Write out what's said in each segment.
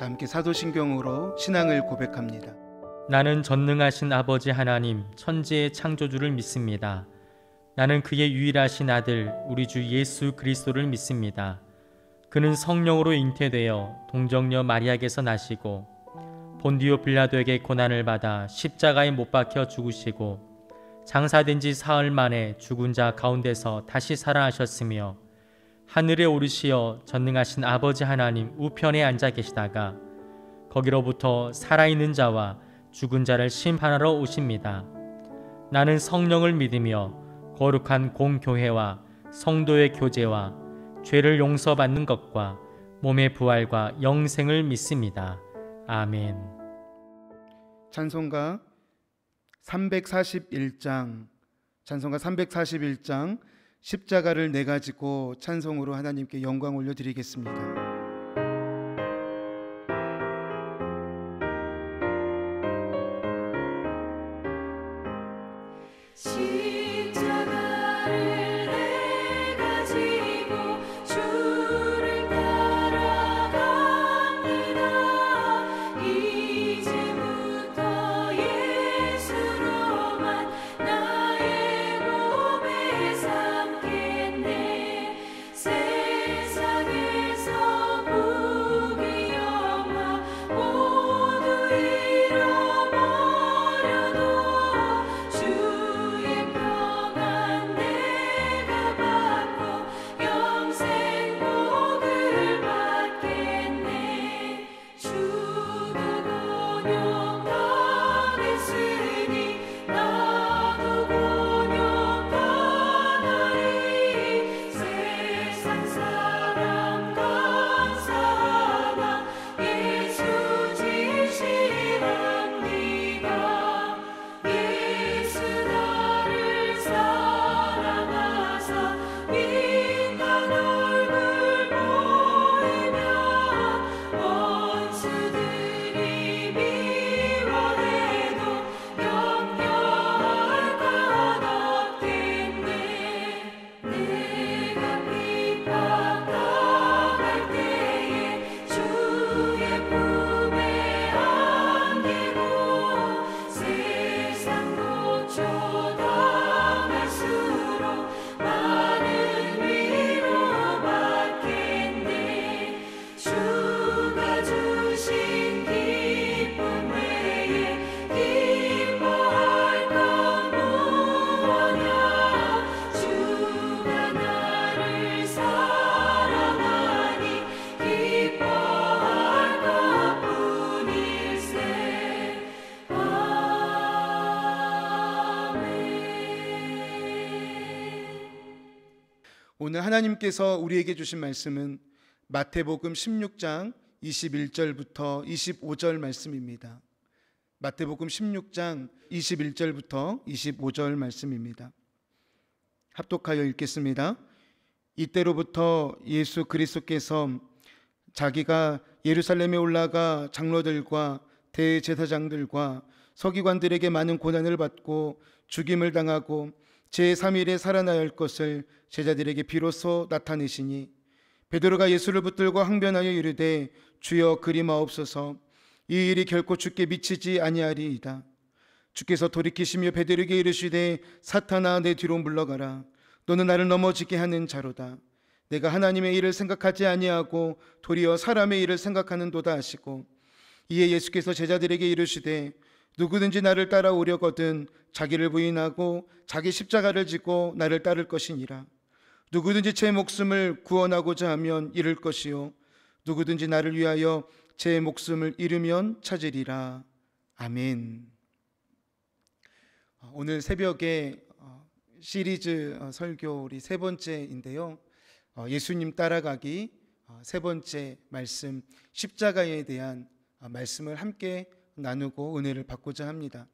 다 함께 사도신경으로 신앙을 고백합니다. 나는 전능하신 아버지 하나님 천지의 창조주를 믿습니다. 나는 그의 유일하신 아들 우리 주 예수 그리스도를 믿습니다. 그는 성령으로 잉태되어 동정녀 마리아에게서 나시고 본디오 빌라도에게 고난을 받아 십자가에 못 박혀 죽으시고 장사된 지 사흘 만에 죽은 자 가운데서 다시 살아나셨으며 하늘에 오르시어 전능하신 아버지 하나님 우편에 앉아 계시다가 거기로부터 살아있는 자와 죽은 자를 심판하러 오십니다. 나는 성령을 믿으며 거룩한 공교회와 성도의 교제와 죄를 용서받는 것과 몸의 부활과 영생을 믿습니다. 아멘. 찬송가 341장 십자가를 내가 지고 찬송으로 하나님께 영광 올려드리겠습니다. 오늘 하나님께서 우리에게 주신 말씀은 마태복음 16장 21절부터 25절 말씀입니다. 마태복음 16장 21절부터 25절 말씀입니다. 합독하여 읽겠습니다. 이때로부터 예수 그리스도께서 자기가 예루살렘에 올라가 장로들과 대제사장들과 서기관들에게 많은 고난을 받고 죽임을 당하고 제3일에 살아나야 할 것을 제자들에게 비로소 나타내시니 베드로가 예수를 붙들고 항변하여 이르되 주여 그리마옵소서 이 일이 결코 주께 미치지 아니하리이다. 주께서 돌이키시며 베드로에게 이르시되 사탄아 내 뒤로 물러가라. 너는 나를 넘어지게 하는 자로다. 내가 하나님의 일을 생각하지 아니하고 도리어 사람의 일을 생각하는도다 하시고 이에 예수께서 제자들에게 이르시되 누구든지 나를 따라오려거든 자기를 부인하고 자기 십자가를 지고 나를 따를 것이니라. 누구든지 제 목숨을 구원하고자 하면 잃을 것이요 누구든지 나를 위하여 제 목숨을 잃으면 찾으리라. 아멘. 오늘 새벽에 시리즈 설교 우리 세 번째인데요. 예수님 따라가기 세 번째 말씀 십자가에 대한 말씀을 함께 나누고 은혜를 받고자 합니다.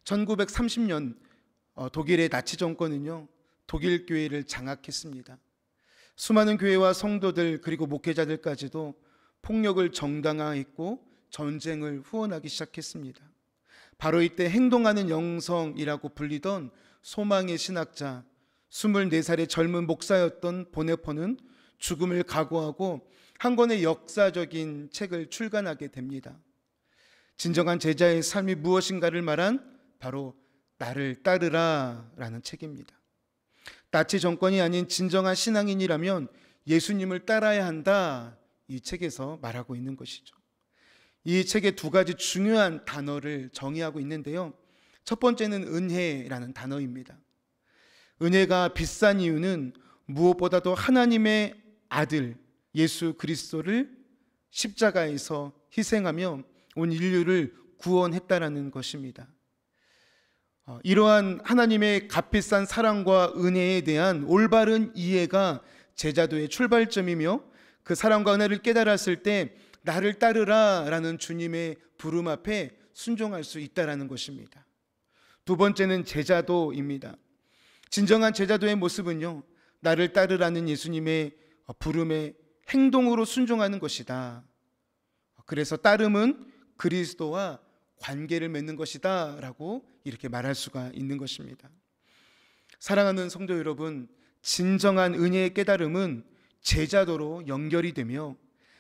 1930년 독일의 나치 정권은요 독일 교회를 장악했습니다. 수많은 교회와 성도들 그리고 목회자들까지도 폭력을 정당화했고 전쟁을 후원하기 시작했습니다. 바로 이때 행동하는 영성이라고 불리던 소망의 신학자 24살의 젊은 목사였던 보네퍼는 죽음을 각오하고 한 권의 역사적인 책을 출간하게 됩니다. 진정한 제자의 삶이 무엇인가를 말한 바로 나를 따르라 라는 책입니다. 나치 정권이 아닌 진정한 신앙인이라면 예수님을 따라야 한다, 이 책에서 말하고 있는 것이죠. 이 책에 두 가지 중요한 단어를 정의하고 있는데요. 첫 번째는 은혜라는 단어입니다. 은혜가 비싼 이유는 무엇보다도 하나님의 아들 예수 그리스도를 십자가에서 희생하며 온 인류를 구원했다라는 것입니다. 이러한 하나님의 값비싼 사랑과 은혜에 대한 올바른 이해가 제자도의 출발점이며 그 사랑과 은혜를 깨달았을 때 나를 따르라 라는 주님의 부름 앞에 순종할 수 있다라는 것입니다. 두 번째는 제자도입니다. 진정한 제자도의 모습은요, 나를 따르라는 예수님의 부름에 행동으로 순종하는 것이다. 그래서 따름은 그리스도와 관계를 맺는 것이다 라고 이렇게 말할 수가 있는 것입니다. 사랑하는 성도 여러분, 진정한 은혜의 깨달음은 제자도로 연결이 되며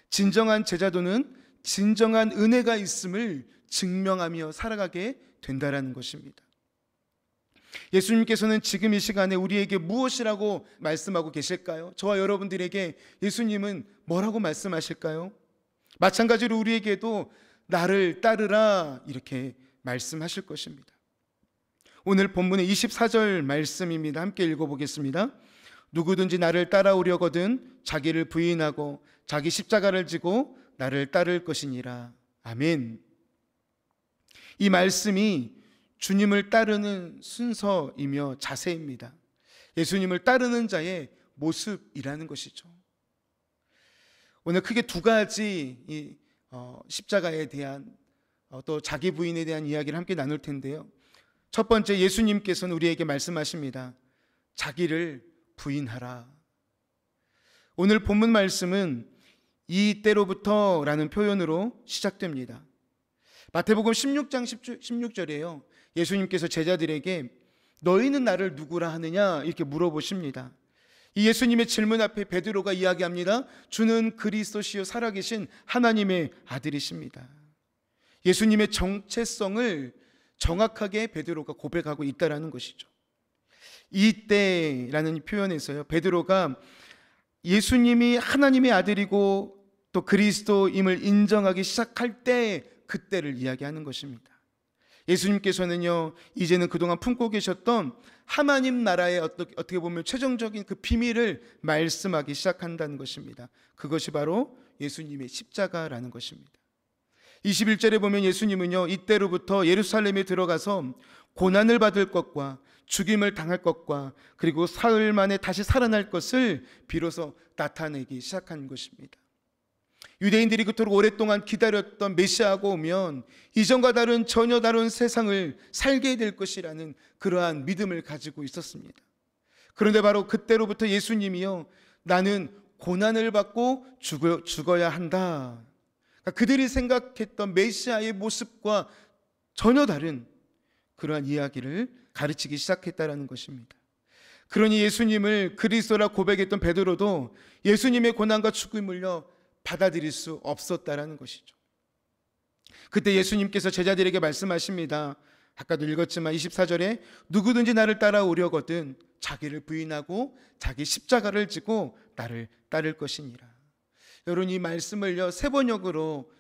진정한 제자도는 진정한 은혜가 있음을 증명하며 살아가게 된다라는 것입니다. 예수님께서는 지금 이 시간에 우리에게 무엇이라고 말씀하고 계실까요? 저와 여러분들에게 예수님은 뭐라고 말씀하실까요? 마찬가지로 우리에게도 나를 따르라 이렇게 말씀하실 것입니다. 오늘 본문의 24절 말씀입니다. 함께 읽어보겠습니다. 누구든지 나를 따라오려거든 자기를 부인하고 자기 십자가를 지고 나를 따를 것이니라. 아멘. 이 말씀이 주님을 따르는 순서이며 자세입니다. 예수님을 따르는 자의 모습이라는 것이죠. 오늘 크게 두 가지 십자가에 대한 또 자기 부인에 대한 이야기를 함께 나눌 텐데요. 첫 번째, 예수님께서는 우리에게 말씀하십니다. 자기를 부인하라. 오늘 본문 말씀은 이때로부터 라는 표현으로 시작됩니다. 마태복음 16장 16절이에요. 예수님께서 제자들에게 너희는 나를 누구라 하느냐 이렇게 물어보십니다. 이 예수님의 질문 앞에 베드로가 이야기합니다. 주는 그리스도시요 살아계신 하나님의 아들이십니다. 예수님의 정체성을 정확하게 베드로가 고백하고 있다라는 것이죠. 이때라는 표현에서요, 베드로가 예수님이 하나님의 아들이고 또 그리스도임을 인정하기 시작할 때 그때를 이야기하는 것입니다. 예수님께서는요, 이제는 그동안 품고 계셨던 하나님 나라의 어떻게 보면 최종적인 그 비밀을 말씀하기 시작한다는 것입니다. 그것이 바로 예수님의 십자가라는 것입니다. 21절에 보면 예수님은요, 이때로부터 예루살렘에 들어가서 고난을 받을 것과 죽임을 당할 것과 그리고 사흘 만에 다시 살아날 것을 비로소 나타내기 시작한 것입니다. 유대인들이 그토록 오랫동안 기다렸던 메시아가 오면 이전과 다른 전혀 다른 세상을 살게 될 것이라는 그러한 믿음을 가지고 있었습니다. 그런데 바로 그때로부터 예수님이요, 나는 고난을 받고 죽어야 한다. 그러니까 그들이 생각했던 메시아의 모습과 전혀 다른 그러한 이야기를 가르치기 시작했다는 것입니다. 그러니 예수님을 그리스도라 고백했던 베드로도 예수님의 고난과 죽음을요 받아들일 수 없었다라는 것이죠. 그때 예수님께서 제자들에게 말씀하십니다. 아까도 읽었지만 24절에 누구든지 나를 따라오려거든 자기를 부인하고 자기 십자가를 지고 나를 따를 것이니라. 여러분, 이 말씀을요 세 번역으로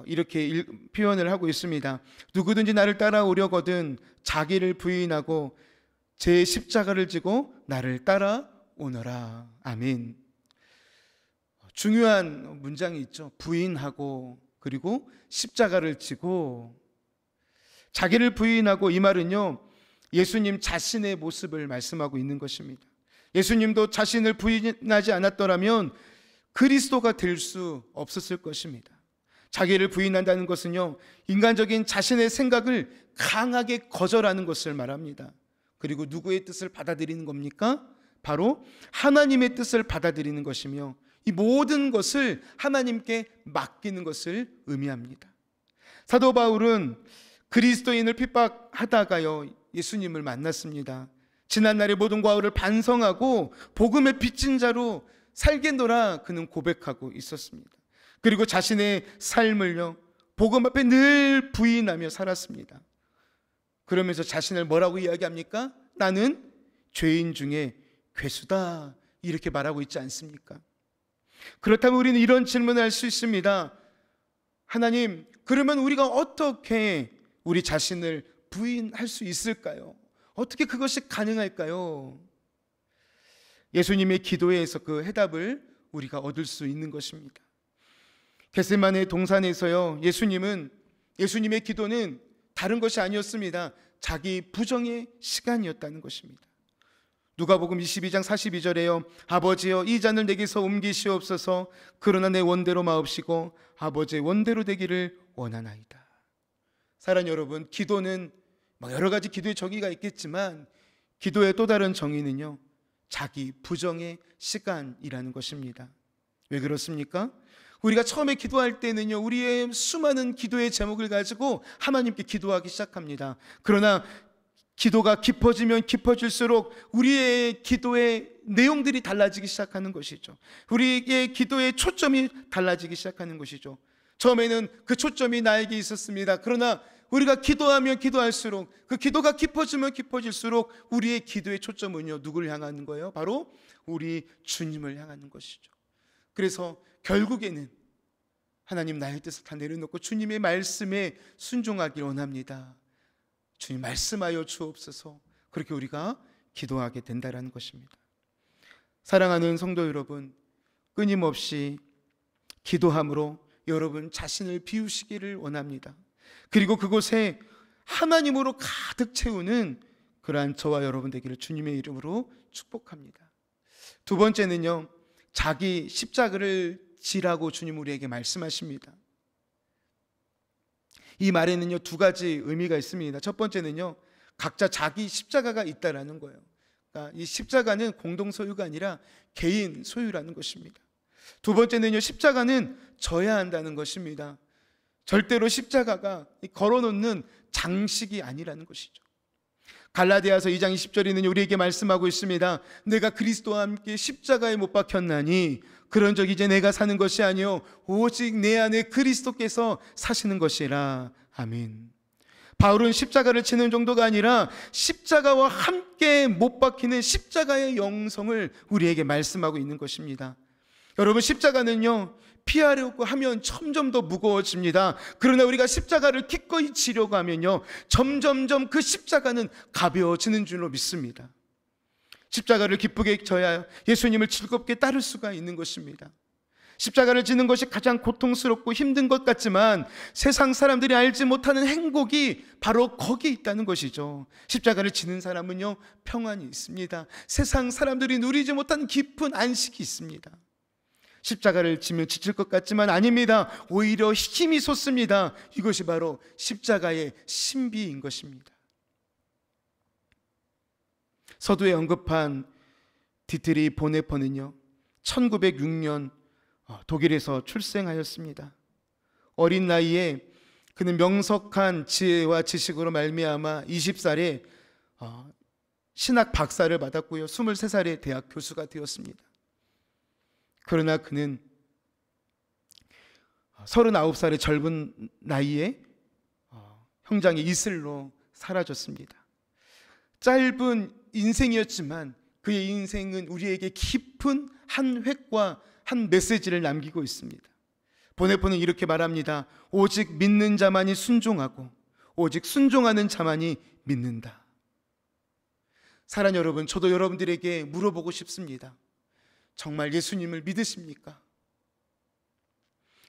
이렇게 표현을 하고 있습니다. 누구든지 나를 따라오려거든 자기를 부인하고 제 십자가를 지고 나를 따라오너라. 아멘. 중요한 문장이 있죠. 부인하고 그리고 십자가를 지고. 자기를 부인하고, 이 말은요 예수님 자신의 모습을 말씀하고 있는 것입니다. 예수님도 자신을 부인하지 않았더라면 그리스도가 될 수 없었을 것입니다. 자기를 부인한다는 것은요 인간적인 자신의 생각을 강하게 거절하는 것을 말합니다. 그리고 누구의 뜻을 받아들이는 겁니까? 바로 하나님의 뜻을 받아들이는 것이며 이 모든 것을 하나님께 맡기는 것을 의미합니다. 사도 바울은 그리스도인을 핍박하다가요 예수님을 만났습니다. 지난날의 모든 과오를 반성하고 복음의 빚진 자로 살겠노라 그는 고백하고 있었습니다. 그리고 자신의 삶을요 복음 앞에 늘 부인하며 살았습니다. 그러면서 자신을 뭐라고 이야기합니까? 나는 죄인 중에 괴수다, 이렇게 말하고 있지 않습니까? 그렇다면 우리는 이런 질문을 할 수 있습니다. 하나님, 그러면 우리가 어떻게 우리 자신을 부인할 수 있을까요? 어떻게 그것이 가능할까요? 예수님의 기도에서 그 해답을 우리가 얻을 수 있는 것입니다. 겟세마네 동산에서요, 예수님의 기도는 다른 것이 아니었습니다. 자기 부정의 시간이었다는 것입니다. 누가복음 22장 42절에요, 아버지여 이 잔을 내게서 옮기시옵소서. 그러나 내 원대로 마옵시고 아버지의 원대로 되기를 원하나이다. 사랑하는 여러분, 기도는 여러 가지 기도의 정의가 있겠지만 기도의 또 다른 정의는요, 자기 부정의 시간이라는 것입니다. 왜 그렇습니까? 우리가 처음에 기도할 때는요, 우리의 수많은 기도의 제목을 가지고 하나님께 기도하기 시작합니다. 그러나 기도가 깊어지면 깊어질수록 우리의 기도의 내용들이 달라지기 시작하는 것이죠. 우리의 기도의 초점이 달라지기 시작하는 것이죠. 처음에는 그 초점이 나에게 있었습니다. 그러나 우리가 기도하면 기도할수록, 그 기도가 깊어지면 깊어질수록 우리의 기도의 초점은요, 누구를 향하는 거예요? 바로 우리 주님을 향하는 것이죠. 그래서 결국에는 하나님, 나의 뜻을 다 내려놓고 주님의 말씀에 순종하길 원합니다. 주님 말씀하여 주옵소서. 그렇게 우리가 기도하게 된다는 것입니다. 사랑하는 성도 여러분, 끊임없이 기도함으로 여러분 자신을 비우시기를 원합니다. 그리고 그곳에 하나님으로 가득 채우는 그러한 저와 여러분 되기를 주님의 이름으로 축복합니다. 두 번째는요, 자기 십자가를 지라고 주님 우리에게 말씀하십니다. 이 말에는요, 두 가지 의미가 있습니다. 첫 번째는요, 각자 자기 십자가가 있다라는 거예요. 그러니까 이 십자가는 공동 소유가 아니라 개인 소유라는 것입니다. 두 번째는요, 십자가는 져야 한다는 것입니다. 절대로 십자가가 걸어놓는 장식이 아니라는 것이죠. 갈라디아서 2장 20절에는 우리에게 말씀하고 있습니다. 내가 그리스도와 함께 십자가에 못 박혔나니 그런적 이제 내가 사는 것이 아니요 오직 내 안에 그리스도께서 사시는 것이라. 아멘. 바울은 십자가를 치는 정도가 아니라 십자가와 함께 못 박히는 십자가의 영성을 우리에게 말씀하고 있는 것입니다. 여러분, 십자가는요, 피하려고 하면 점점 더 무거워집니다. 그러나 우리가 십자가를 기꺼이 지려고 하면요, 점점점 그 십자가는 가벼워지는 줄로 믿습니다. 십자가를 기쁘게 져야 예수님을 즐겁게 따를 수가 있는 것입니다. 십자가를 지는 것이 가장 고통스럽고 힘든 것 같지만 세상 사람들이 알지 못하는 행복이 바로 거기에 있다는 것이죠. 십자가를 지는 사람은요, 평안이 있습니다. 세상 사람들이 누리지 못한 깊은 안식이 있습니다. 십자가를 지면 지칠 것 같지만 아닙니다. 오히려 힘이 솟습니다. 이것이 바로 십자가의 신비인 것입니다. 서두에 언급한 디트리 보네퍼는요, 1906년 독일에서 출생하였습니다. 어린 나이에 그는 명석한 지혜와 지식으로 말미암아 20살에 신학 박사를 받았고요, 23살에 대학 교수가 되었습니다. 그러나 그는 39살의 젊은 나이에 형장의 이슬로 사라졌습니다. 짧은 인생이었지만 그의 인생은 우리에게 깊은 한 획과 한 메시지를 남기고 있습니다. 보네포는 이렇게 말합니다. 오직 믿는 자만이 순종하고 오직 순종하는 자만이 믿는다. 사랑하는 여러분, 저도 여러분들에게 물어보고 싶습니다. 정말 예수님을 믿으십니까?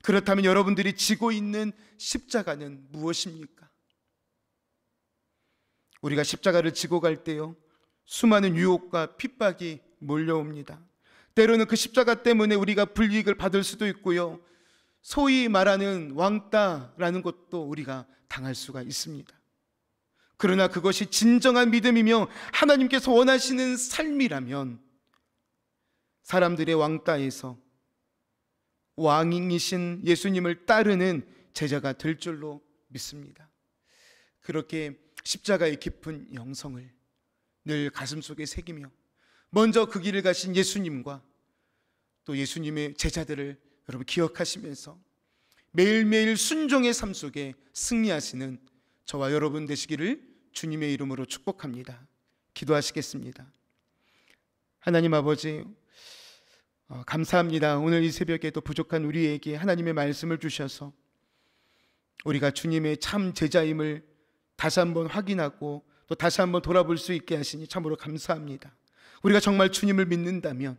그렇다면 여러분들이 지고 있는 십자가는 무엇입니까? 우리가 십자가를 지고 갈 때요, 수많은 유혹과 핍박이 몰려옵니다. 때로는 그 십자가 때문에 우리가 불이익을 받을 수도 있고요, 소위 말하는 왕따라는 것도 우리가 당할 수가 있습니다. 그러나 그것이 진정한 믿음이며 하나님께서 원하시는 삶이라면 사람들의 왕따에서 왕이신 예수님을 따르는 제자가 될 줄로 믿습니다. 그렇게 십자가의 깊은 영성을 늘 가슴속에 새기며 먼저 그 길을 가신 예수님과 또 예수님의 제자들을 여러분 기억하시면서 매일매일 순종의 삶 속에 승리하시는 저와 여러분 되시기를 주님의 이름으로 축복합니다. 기도하시겠습니다. 하나님 아버지, 감사합니다. 오늘 이 새벽에도 부족한 우리에게 하나님의 말씀을 주셔서 우리가 주님의 참 제자임을 다시 한번 확인하고 또 다시 한번 돌아볼 수 있게 하시니 참으로 감사합니다. 우리가 정말 주님을 믿는다면,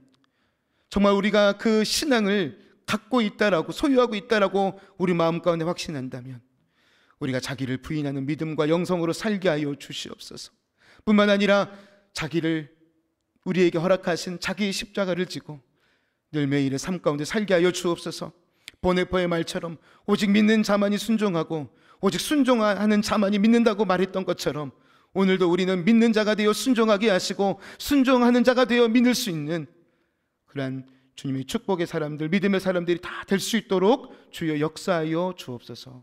정말 우리가 그 신앙을 갖고 있다라고, 소유하고 있다라고 우리 마음 가운데 확신한다면 우리가 자기를 부인하는 믿음과 영성으로 살게 하여 주시옵소서. 뿐만 아니라 자기를 우리에게 허락하신 자기의 십자가를 지고 늘 매일의 삶 가운데 살게 하여 주옵소서. 보네포의 말처럼 오직 믿는 자만이 순종하고 오직 순종하는 자만이 믿는다고 말했던 것처럼 오늘도 우리는 믿는 자가 되어 순종하게 하시고 순종하는 자가 되어 믿을 수 있는 그러한 주님의 축복의 사람들, 믿음의 사람들이 다 될 수 있도록 주여 역사하여 주옵소서.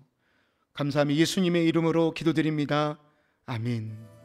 감사함이 예수님의 이름으로 기도드립니다. 아멘.